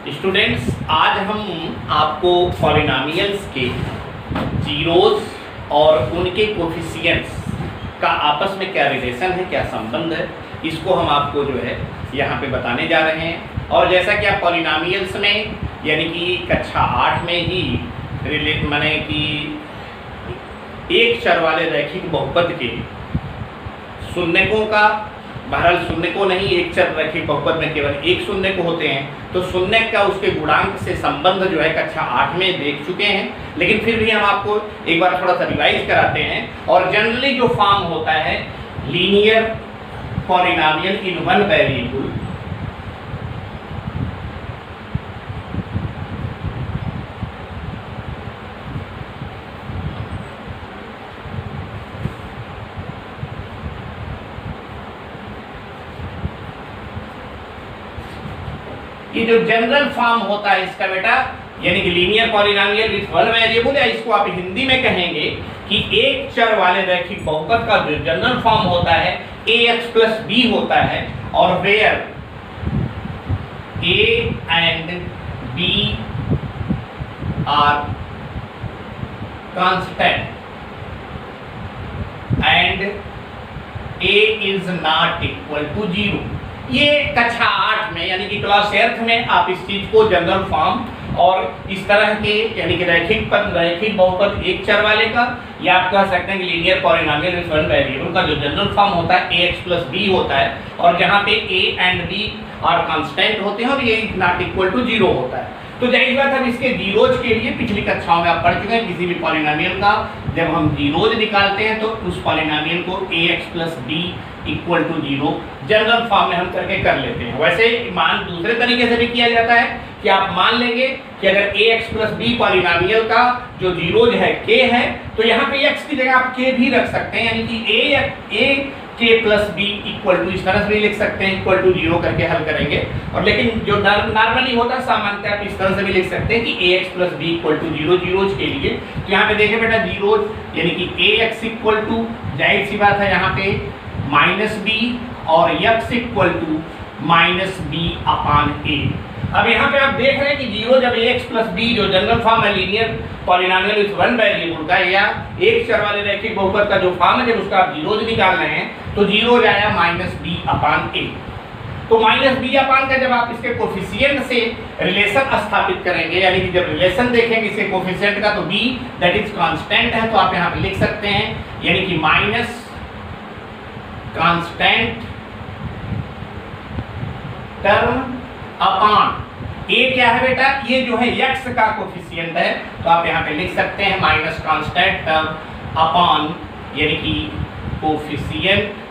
Students, आज हम आपको पॉलिनॉमियल्स के जीरोस और उनके कोफिशिएंट्स का आपस में क्या रिलेशन है, क्या संबंध है, इसको हम आपको जो है यहाँ पे बताने जा रहे हैं। और जैसा कि आप पॉलिनॉमियल्स में यानी कि कक्षा 8 में ही माने कि एक चर वाले रैखिक बहुपद के शून्यकों का, बहरहाल शून्य को नहीं, एक चर रैखिक बहुपद में केवल एक शून्य को होते हैं, तो शून्य का उसके गुणांक से संबंध जो है कक्षा 8 में देख चुके हैं। लेकिन फिर भी हम आपको एक बार थोड़ा सा रिवाइज कराते हैं। और जनरली जो फॉर्म होता है linear polynomial in one variable, ये जो जनरल फॉर्म होता है इसका बेटा, यानी कि linear polynomial with one variable, या इसको आप हिंदी में कहेंगे कि एक चर वाले रैखिक बहुपद का जो जनरल फॉर्म होता है ax प्लस b होता है, और where a and b are constant and a is not equal to 0। ये कक्षा 8 में यानी कि क्लास 8 में आप इस चीज को जनरल फॉर्म और इस तरह के यानी कि रैखिक बहुपद एक चर वाले का, या आप कह सकते हैं कि linear polynomial with one variable का जो जनरल फॉर्म होता है ax प्लस b होता है, और जहां पे a and b are constant होते हैं और ये नॉट इक्वल टू 0 होता है। तो जाहिर बात हम इसके जीरोज के लिए पिछली कक्षाओं में आप पढ़ चुके हैं। किसी भी पॉलिनॉमियल का जब हम जीरोज निकालते हैं तो उस पॉलिनॉमियल को ax plus b equal to 0 general form में हम करके कर लेते हैं। वैसे मान दूसरे तरीके से भी किया जाता है कि आप मान लेंगे कि अगर ax प्लस b पॉलिनॉमियल का जो जीरोज है k है, तो यहाँ पे x की जगह आप k भी रख सकते हैं, यानी कि a k plus b equal to, इस तरह से भी लिख सकते हैं, इक्वल टू 0 करके हल करेंगे। और लेकिन जो नॉर्मली होता है सामान्यतः आप इस तरह से भी लिख सकते हैं कि ax plus b equal to 0 zeros के लिए। तो यहाँ पे देखें बेटा जीरोज यानी कि ax इक्वल टू, जाहिर सी बात है यहाँ पे माइनस b, और x equal to minus b upon a। अब यहाँ पे आप देख रहे हैं कि जीरो जब ax प्लस b जो जनरल फॉर्म है linear polynomial with one variable का, या एक चर वाले रैखिक बहुपद का जो फॉर्म है, जब उसका आप जीरोज निकाल रहे हैं तो जीरोज आया माइनस b अपान a। तो माइनस b अपान का जब आप इसके कोफिशिएंट से रिलेशन स्थापित करेंगे, यानी कि जब रिलेशन देखेंगे इसके कोफिशिएंट का, तो b दैट इज कांस्टेंट है, तो आप यहाँ पे लिख सकते हैं यानी कि minus constant term upon a क्या है बेटा, ये जो है x का कोफिशिएंट है, तो आप यहाँ पे लिख सकते हैं माइनस कांस्टेंट टर्म अपान यानी कि कोफिशिएंट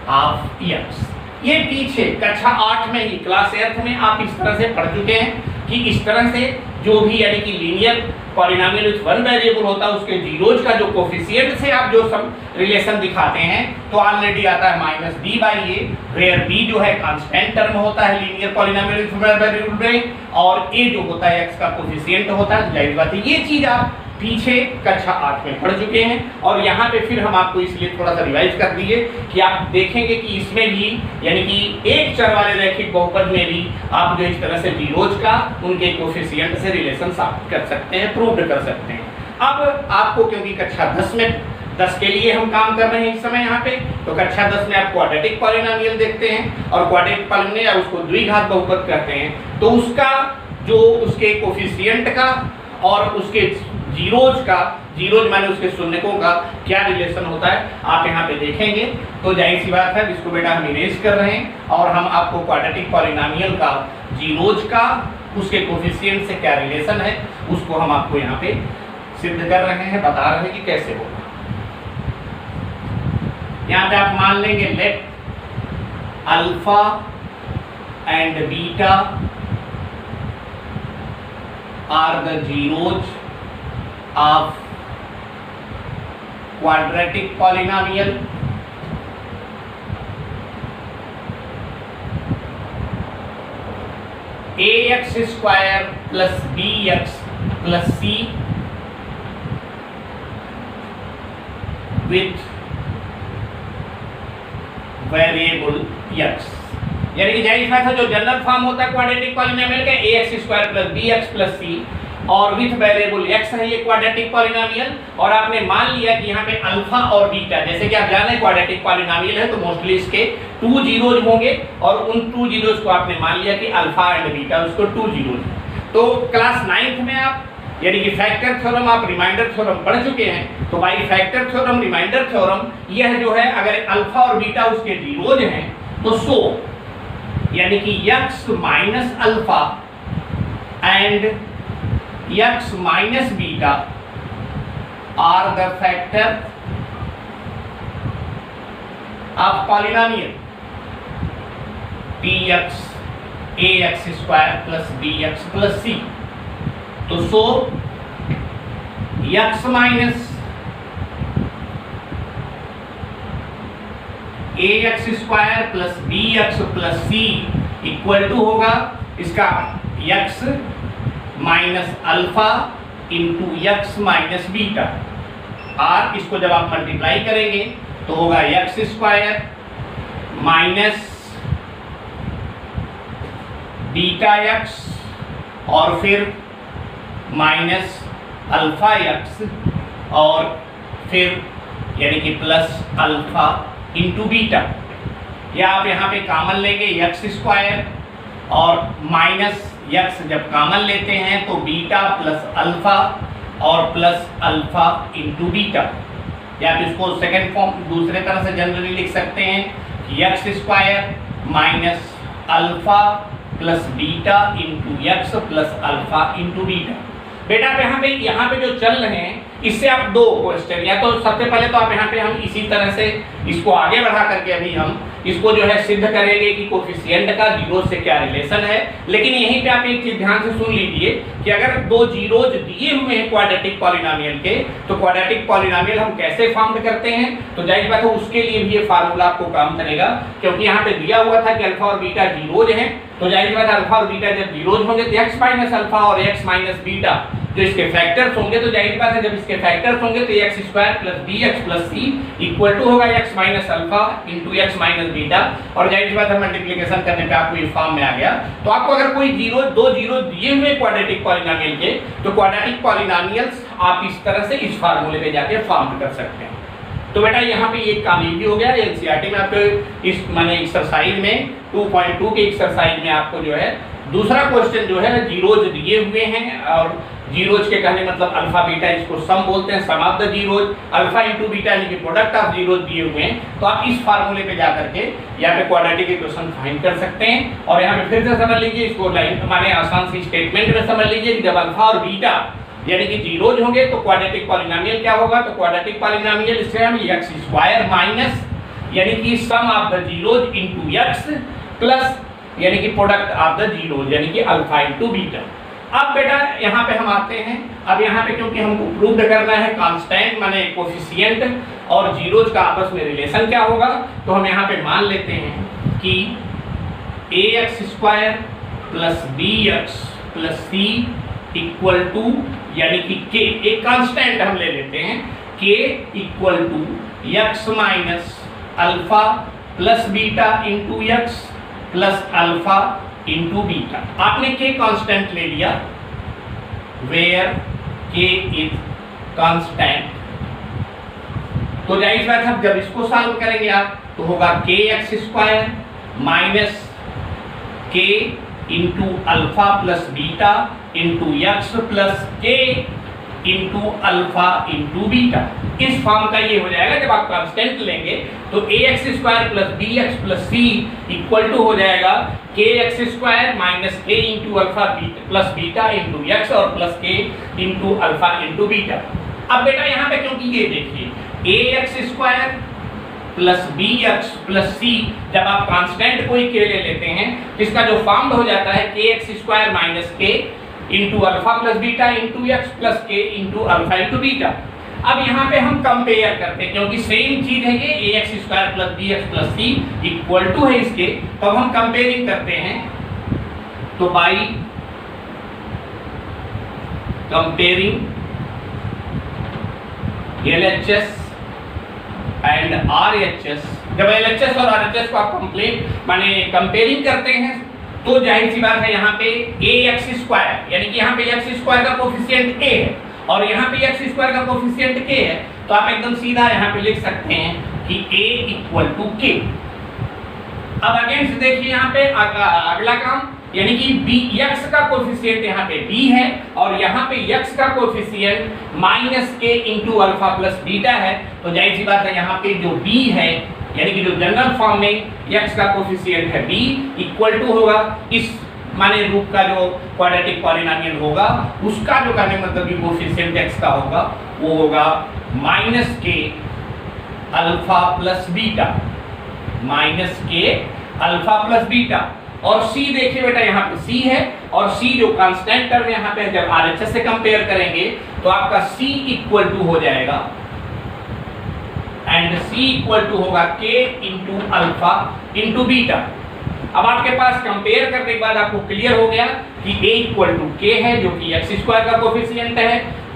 ऑफ x। ये पीछे कक्षा 8 में ही क्लास 8 में आप इस तरह से पढ़ चुके हैं कि इस तरह से जो भी यानी कि linear polynomial with one variable होता है उसके जीरोज का जो कोफिशिएंट से आप जो सब रिलेशन दिखाते हैं, तो ऑलरेडी आता है minus b by a, where b जो है कांस्टेंट टर्म होता है linear polynomial with one variable में, और a जो होता है x का कोफिशिएंट होता है। जाहिर बात है ये चीज आप पीछे कक्षा 8 में पढ़ चुके हैं, और यहाँ पे फिर हम आपको इसलिए थोड़ा सा रिवाइज कर दिए कि आप देखेंगे कि इसमें भी यानी कि एक चर वाले रैखिक बहुपद में भी आप जो इस तरह से जीरोज का उनके कोफिशिएंट से रिलेशन साबित कर सकते हैं, प्रूव कर सकते हैं। अब आपको क्योंकि कक्षा 10 के लिए हम काम कर रहे हैं इस समय यहाँ पे, तो कक्षा 10 में आप क्वाड्रेटिक पॉलिनॉमियल देखते हैं, और क्वाड्रेटिक पॉलिनॉमियल या उसको द्विघात बहुपद कहते हैं, तो उसका जो उसके कोफिशिएंट का और उसके जीरोज का, जीरोज माने उसके शून्यकों का क्या रिलेशन होता है आप यहाँ पे देखेंगे। तो जाहिर सी बात है जिसको बेटा हम इरेज कर रहे हैं, और हम आपको क्वाड्रेटिक पॉलिनॉमियल का जीरोज का उसके कोफिशिएंट से क्या रिलेशन है उसको हम आपको यहाँ पे सिद्ध कर रहे हैं, बता रहे हैं कि कैसे होगा। यहाँ पे आप मान लेंगे let alpha and beta are the zeros of quadratic polynomial ax square plus bx plus c with variable x। यानी कि जाहिर बात है जो जनरल फॉर्म होता है क्वाड्रेटिक पॉलिनोमियल का ax² + bx + c और विथ वेरिएबल x है ये क्वाड्रेटिक पॉलिनोमियल। और आपने मान लिया कि यहाँ पे अल्फा और बीटा, जैसे कि आप जाने क्वाड्रेटिक पॉलिनोमियल है तो मोस्टली इसके 2 जीरोज होंगे और उन 2 जीरोज को आपने मान लिया कि अल्फा एंड बीटा उसको 2 जीरोज। तो क्लास 9th में आप यानी कि फैक्टर थ्योरम आप रिमाइंडर थ्योरम पढ़ चुके हैं। तो भाई फैक्टर थ्योरम रिमाइंडर थ्योरम यह जो है अगर अल्फा और बीटा उसके जीरोज हैं तो सो यानी कि x minus alpha and x minus beta are the factor of polynomial px ax² + bx + c। तो so x minus ax² + bx + c equal to होगा इसका x minus alpha into x minus beta. और इसको जब आप multiply करेंगे तो होगा x² माइनस बीटा x और फिर माइनस अल्फा x और फिर यानी कि प्लस अल्फा इंटू बीटा। या आप यहाँ पे कॉमन लेंगे x² और माइनस x जब कॉमन लेते हैं तो बीटा प्लस अल्फा और प्लस अल्फा इंटू बीटा। या आप इसको सेकेंड फॉर्म दूसरे तरह से जनरली लिख सकते हैं कि x² minus alpha plus beta into x plus alpha into beta. बेटा आप यहाँ पे जो चल रहे हैं इससे आप दो क्वेश्चन, या तो सबसे पहले तो आप यहाँ पे हम इसी तरह से इसको आगे बढ़ा करके अभी हम इसको जो है सिद्ध करेंगे कि कोफिशिएंट का जीरो से क्या रिलेशन है। लेकिन यहीं पे आप एक चीज ध्यान से सुन लीजिए कि अगर दो जीरोज दिए हुए हैं क्वाड्रेटिक पॉलिनोमियल के तो क्वाड्रेटिक पॉलिनोमियल हम कैसे फॉर्म करते हैं। तो जाहिर बात है उसके लिए भी ये फार्मूला आपको काम करेगा, क्योंकि यहाँ पे दिया हुआ था कि अल्फा और बीटा जीरोज हैं। तो जाहिर बात है अल्फा और बीटा जब जीरोज होंगे तो x माइनस अल्फा और x माइनस बीटा जो इसके फैक्टर्स होंगे, तो जाहिर बात है जब इसके फैक्टर्स होंगे तो x² + bx + c equal to होगा x minus alpha into x minus beta. और जाहिर बात है मल्टीप्लिकेशन करने पे आपको ये फॉर्म में आ गया। तो आपको अगर कोई जीरो दो जीरो दिए हुए क्वाड्रेटिक पॉलिनोमियल के तो क्वाड्रेटिक पॉलिनोमियल्स आप इस तरह से इस फार्मूले पे जाके फॉर्म कर सकते हैं। तो बेटा यहाँ पे ये काम भी हो गया। एनसीईआरटी में आपको इस माने एक्सरसाइज में 2.2 के एक्सरसाइज में आपको जो है दूसरा क्वेश्चन जो है जीरोज दिए हुए हैं और जीरोज के कहने मतलब अल्फा बीटा, इसको सम बोलते हैं, sum of the zeros, alpha into beta यानी कि प्रोडक्ट ऑफ जीरोज दिए हुए हैं। तो आप इस फार्मूले पे जाकर के यहाँ पे क्वाड्रेटिक इक्वेशन फाइंड कर सकते हैं। और यहाँ पे फिर से समझ लीजिए इसको लाइन माने आसान सी स्टेटमेंट में समझ लीजिए कि जब अल्फा और बीटा यानी कि जीरोज होंगे तो क्वाड्रेटिक पॉलिनोमियल क्या होगा। तो क्वाड्रेटिक पॉलिनोमियल इससे हम x² माइनस यानी कि sum of the zeros into x plus यानी कि प्रोडक्ट ऑफ द जीरोज यानी कि अल्फा इंटू बीटा। अब बेटा यहाँ पे हम आते हैं। अब यहाँ पे क्योंकि हमको प्रूव करना है कांस्टेंट माने कोफिशिएंट और जीरोज का आपस में रिलेशन क्या होगा, तो हम यहाँ पे मान लेते हैं कि ax² + bx + c equal to यानी कि k एक कांस्टेंट हम ले लेते हैं k equal to x minus alpha plus beta into x plus alpha into beta. आपने k कांस्टेंट ले लिया वेयर k इज कांस्टेंट। तो जाहिर बात है जब इसको सॉल्व करेंगे आप तो होगा kx² minus k into alpha plus beta into x plus k into alpha into beta. इस फॉर्म का ये हो जाएगा। जब आप कांस्टेंट लेंगे तो ax² + bx + c equal to हो जाएगा kx² minus k into alpha plus beta into x और plus k into alpha into beta. अब बेटा यहाँ पे क्योंकि ये देखिए ax² + bx + c जब आप कांस्टेंट कोई k ले लेते हैं तो इसका जो फॉर्म हो जाता है kx² minus k into alpha plus beta into x plus k into alpha into beta. अब यहाँ पे हम कंपेयर करते हैं क्योंकि सेम चीज है ये ax² + bx + c equal to है इसके, तो अब हम कंपेयरिंग करते हैं। तो by comparing LHS and RHS जब LHS और RHS को आप माने कंपेयरिंग करते हैं तो जाहिर सी बात है यहाँ पे ax² यानी कि यहाँ पे x² का कोफिशिएंट a है और यहाँ पे x² का कोफिशिएंट k है, तो आप एकदम सीधा यहाँ पे लिख सकते हैं कि a = k। अब अगेंस्ट देखिए यहाँ पे अगला काम, यानी कि x का कोफिशिएंट यहाँ पे b है और यहाँ पे x का coefficient -k × alpha plus beta है, तो जाहिर सी बात है यहाँ पे जो b है यानी कि जो जनरल फॉर्म में x का कोफिशिएंट है b इक्वल टू होगा इस माने रूप का जो क्वाड्रेटिक पॉलिनोमियल होगा उसका जो कहने मतलब कि कोफिशिएंट x का होगा वो होगा -k alpha plus beta, -k alpha plus beta. और c देखिए बेटा यहाँ पे c है और c जो कांस्टेंट टर्म यहाँ पे जब RHS से कंपेयर करेंगे तो आपका c इक्वल टू हो जाएगा एंड c इक्वल टू होगा k × अल्फा × बीटा। अब आपके पास कंपेयर करने के बाद आपको क्लियर हो गया कि a इक्वल टू k है जो कि x² का कोफिशिएंट है,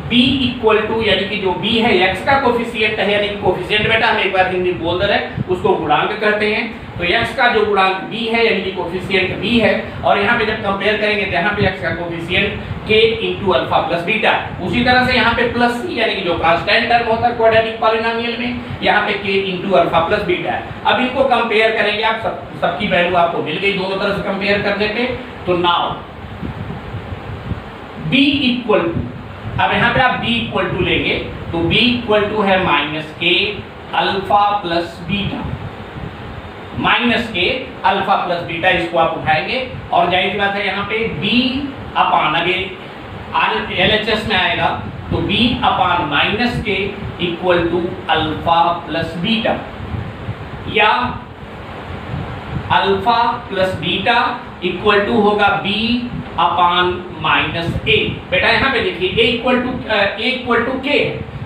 b इक्वल टू यानी कि जो b है x का कोफिशिएंट है, यानी कि कोफिशिएंट बेटा हम एक बार हिंदी बोल दे रहे उसको गुणांक कहते हैं, तो x का जो गुणांक b है यानी कि कोफिशिएंट b है और यहाँ पे जब कंपेयर करेंगे तो यहाँ पे x का coefficient k × alpha plus beta. उसी तरह से यहाँ पे प्लस c यानी कि जो कांस्टेंट टर्म होता है क्वाड्रेटिक पॉलिनोमियल में यहाँ पे k × अल्फा प्लस बीटा है। अब इनको कंपेयर करेंगे आप सबकी वैल्यू आपको मिल गई दोनों तरह से कंपेयर करने पे, तो नाउ b इक्वल टू, अब यहाँ पे आप b इक्वल टू लेंगे तो b इक्वल टू है -k alpha plus beta, -k alpha plus beta, इसको आप उठाएंगे और जाहिर सी बात है यहाँ पे b अपान अगे LHS में आएगा तो b upon -k equal to alpha plus beta या alpha plus beta equal to होगा b अपान -a। बेटा यहाँ पे देखिए a इक्वल टू k,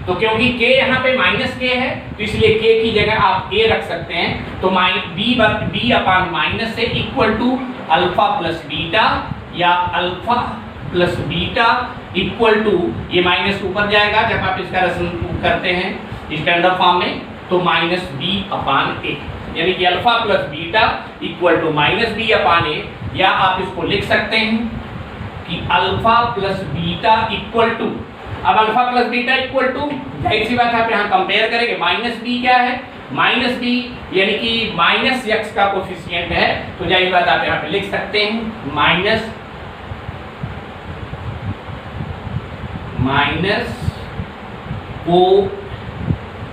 तो क्योंकि k यहाँ पे -k है तो इसलिए k की जगह आप a रख सकते हैं, तो b upon -a equal to alpha plus beta या alpha plus beta equal to, ये माइनस ऊपर जाएगा जब आप इसका रसम करते हैं स्टैंडर्ड फॉर्म में, तो -b अपान a यानी कि alpha plus beta equal to -b upon a, या आप इसको लिख सकते हैं कि alpha plus beta equal to, अब alpha plus beta equal to जाहिर सी बात है आप यहाँ कंपेयर करेंगे, -b क्या है, -b यानी कि -x का कोफिशिएंट है, तो जाहिर बात आप यहाँ पे लिख सकते हैं माइनस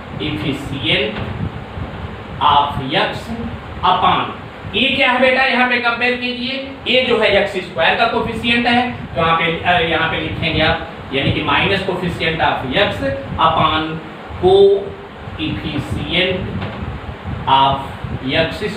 कोएफिशिएंट ऑफ x अपान ये क्या है बेटा, यहाँ पे कंपेयर कीजिए, ये जो है x² का कोफिशिएंट है तो यहाँ पे लिखेंगे आप यानी कि minus coefficient of x upon coefficient of x²।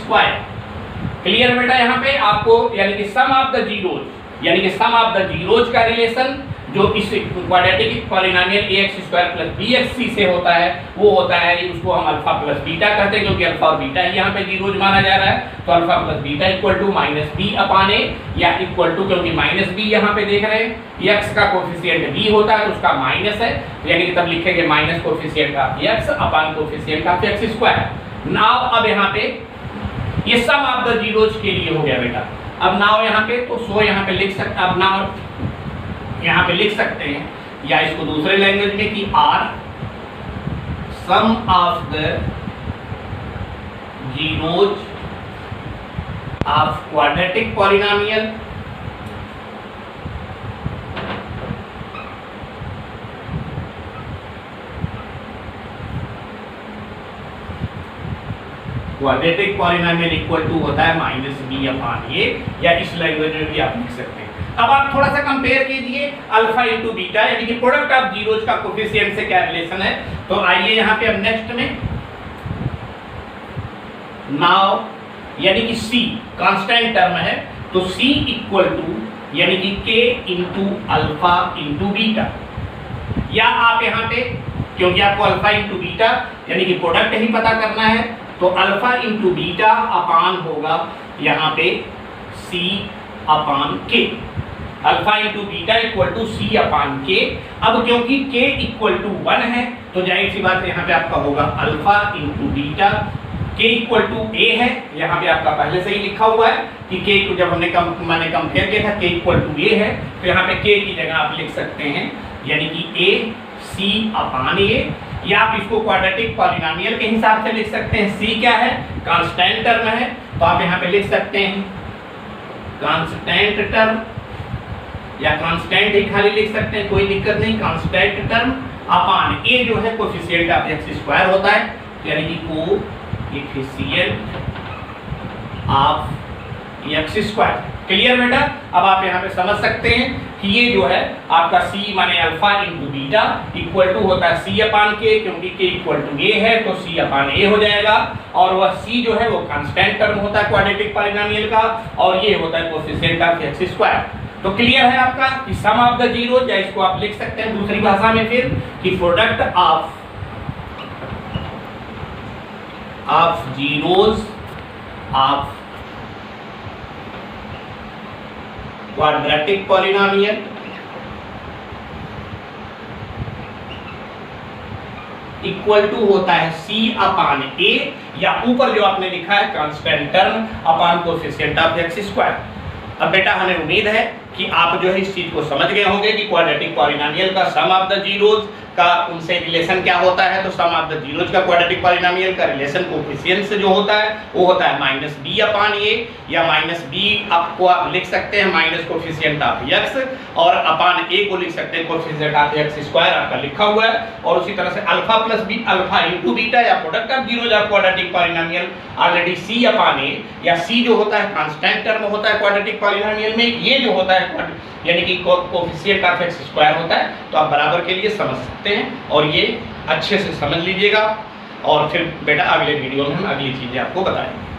Clear बेटा, यहाँ पे आपको यानी कि सम ऑफ द जीरोज यानी कि सम ऑफ द जीरोज का रिलेशन जो इस quadratic polynomial ax² plus bxc से होता है वो होता है, उसको हम अल्फा प्लस बीटा कहते हैं क्योंकि अल्फा और बीटा यहाँ पे जीरोज माना जा रहा है, तो alpha plus beta equal to -b upon a या इक्वल टू, क्योंकि -b यहाँ पे देख रहे हैं x का कोफिशिएंट b होता है तो उसका माइनस है, यानी कि तब लिखेंगे minus coefficient of x upon coefficient of x²। Now अब यहाँ पे ये सम ऑफ द जीरोज के लिए हो गया बेटा। अब नाउ यहाँ पे तो सो यहाँ पे लिख सकते, अब नाउ यहाँ पे लिख सकते हैं या इसको दूसरे लैंग्वेज में कि r sum of the zeros of quadratic polynomial quadratic polynomial equal to होता है -b अपान a, या इस लैंग्वेज में भी आप लिख सकते हैं। अब आप थोड़ा सा कंपेयर कीजिए अल्फा इंटू बीटा यानी कि प्रोडक्ट ऑफ जीरोज का कोफिशिएंट से क्या रिलेशन है, तो आइए यहाँ पे अब नेक्स्ट में नाउ यानी कि c कांस्टेंट टर्म है तो c इक्वल टू यानी कि k into alpha into beta, या आप यहाँ पे क्योंकि आपको अल्फा इंटू बीटा यानी कि प्रोडक्ट ही पता करना है तो अल्फा इंटू बीटा अपान होगा यहाँ पे c upon k, alpha into beta equal to c upon k। अब क्योंकि k इक्वल टू 1 है तो जाहिर सी बात है यहाँ पे आपका होगा alpha into beta k equal to a है, यहाँ पे आपका पहले से ही लिखा हुआ है कि k को जब हमने मैंने कंपेयर किया था, k इक्वल टू a है, तो यहाँ पे k की जगह आप लिख सकते हैं यानी कि a c अपान a, या आप इसको क्वाड्रेटिक पॉलिनोमियल के हिसाब से लिख सकते हैं। c क्या है? कांस्टेंट टर्म है, तो आप यहाँ पे लिख सकते हैं कांस्टेंट टर्म, या कांस्टेंट ही खाली लिख सकते हैं, कोई दिक्कत नहीं। कांस्टेंट टर्म अपान a जो है कोफिशिएंट ऑफ x स्क्वायर होता है, यानी कि coefficient of x square. Clear बेटा? अब आप यहाँ पे समझ सकते हैं कि ये जो है आपका c माने alpha into beta equal to होता है c अपान k, क्योंकि k इक्वल टू a है तो c अपान a हो जाएगा, और वह c जो है वो कांस्टेंट टर्म होता है क्वाड्रेटिक पॉलिनोमियल का, और ये होता है कोफिशिएंट ऑफ x स्क्वायर। तो क्लियर है आपका कि सम ऑफ द जीरोज, या इसको आप लिख सकते हैं दूसरी भाषा में फिर कि product of zeros of quadratic polynomial equal to होता है c अपान a, या ऊपर जो आपने लिखा है constant term upon coefficient of x square. अब बेटा हमें उम्मीद है कि आप जो है इस चीज को समझ गए होंगे कि क्वाड्रेटिक पॉलिनोमियल का सम ऑफ द जीरोज का उनसे रिलेशन क्या होता है। तो सम ऑफ द जीरोज का क्वाड्रेटिक पॉलिनोमियल का रिलेशन कोफिशिएंट से जो होता है वो होता है माइनस बी अपान ए, या माइनस बी आपको आप लिख सकते हैं माइनस कोफिशिएंट ऑफ एक्स, और अपान ए को लिख सकते हैं कोफिशिएंट ऑफ एक्स स्क्वायर, आपका लिखा हुआ है। और उसी तरह से alpha plus b, alpha into beta, या product of zeros of quadratic polynomial already c upon a, या सी जो होता है कांस्टेंट टर्म होता है क्वाड्रेटिक पॉलिनोमियल में, ये जो होता है यानी कि कोफिशिएंट ऑफ एक्स स्क्वायर होता है। तो आप बराबर के लिए समझ सकते हैं, और ये अच्छे से समझ लीजिएगा, और फिर बेटा अगले वीडियो में हम अगली चीजें आपको बताएंगे।